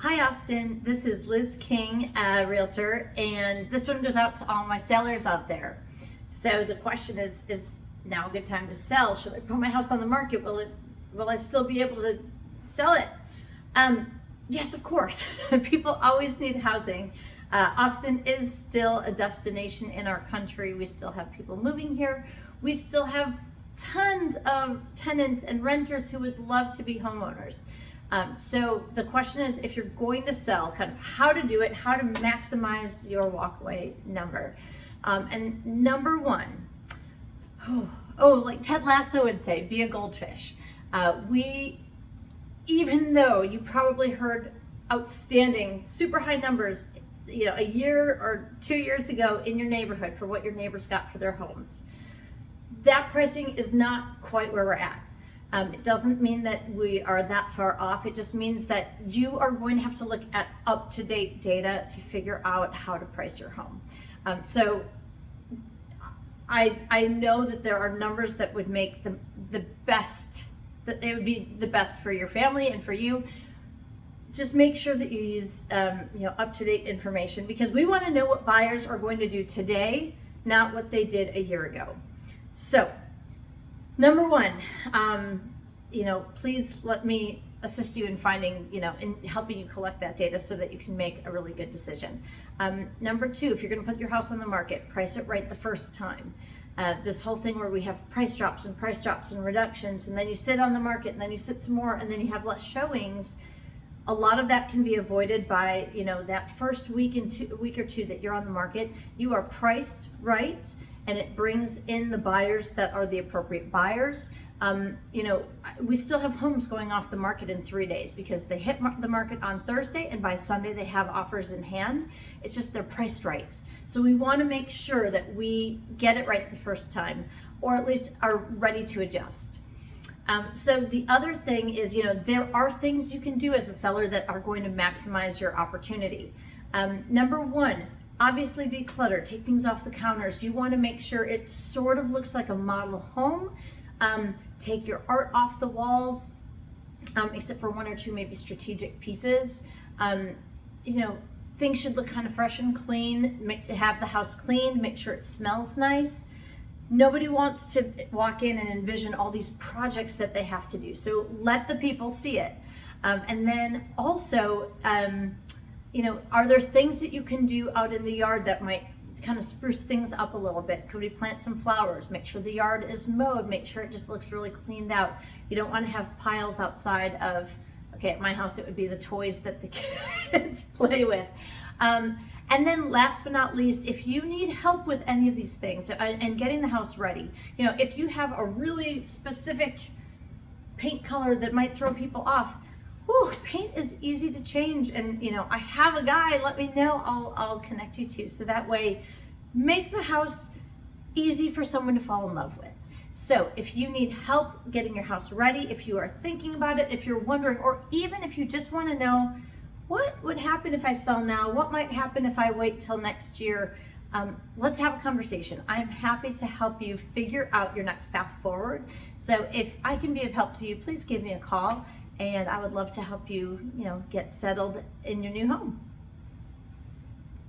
Hi Austin, this is Liz King, Realtor, and this one goes out to all my sellers out there. So the question is now a good time to sell? Should I put my house on the market? Will I still be able to sell it? Yes, of course. People always need housing. Austin is still a destination in our country. We still have people moving here. We still have tons of tenants and renters who would love to be homeowners. So the question is, if you're going to sell, kind of how to do it, how to maximize your walkaway number. And number one, like Ted Lasso would say, be a goldfish. Even though you probably heard outstanding, super high numbers, a year or 2 years ago in your neighborhood for what your neighbors got for their homes, that pricing is not quite where we're at. It doesn't mean that we are that far off. It just means that you are going to have to look at up-to-date data to figure out how to price your home. So I know that there are numbers that would make the best, that it would be the best for your family and for you. Just make sure that you use up-to-date information, because we want to know what buyers are going to do today, not what they did a year ago. So number one, please let me assist you in finding, in helping you collect that data so that you can make a really good decision. Number two, if you're going to put your house on the market, price it right the first time. This whole thing where we have price drops and reductions, and then you sit on the market, and then you sit some more, and then you have less showings. A lot of that can be avoided by, that first week or two that you're on the market. You are priced right, and it brings in the buyers that are the appropriate buyers. We still have homes going off the market in 3 days because they hit the market on Thursday, and by Sunday they have offers in hand. It's just they're priced right. So we want to make sure that we get it right the first time, or at least are ready to adjust. So the other thing is, there are things you can do as a seller that are going to maximize your opportunity. Number one, obviously declutter, take things off the counters. You want to make sure it sort of looks like a model home. Take your art off the walls, except for one or two maybe strategic pieces. Things should look kind of fresh and clean. Have the house cleaned, make sure it smells nice. Nobody wants to walk in and envision all these projects that they have to do. So let the people see it. And then also, are there things that you can do out in the yard that might kind of spruce things up a little bit? Could we plant some flowers? Make sure the yard is mowed. Make sure it just looks really cleaned out. You don't want to have piles outside of, at my house it would be the toys that the kids play with. And then last but not least, if you need help with any of these things and getting the house ready, if you have a really specific paint color that might throw people off, paint is easy to change. And I have a guy, let me know, I'll connect you to. So that way, make the house easy for someone to fall in love with. So if you need help getting your house ready, if you are thinking about it, if you're wondering, or even if you just want to know, what would happen if I sell now? What might happen if I wait till next year? Let's have a conversation. I'm happy to help you figure out your next path forward. So if I can be of help to you, please give me a call, and I would love to help you, get settled in your new home.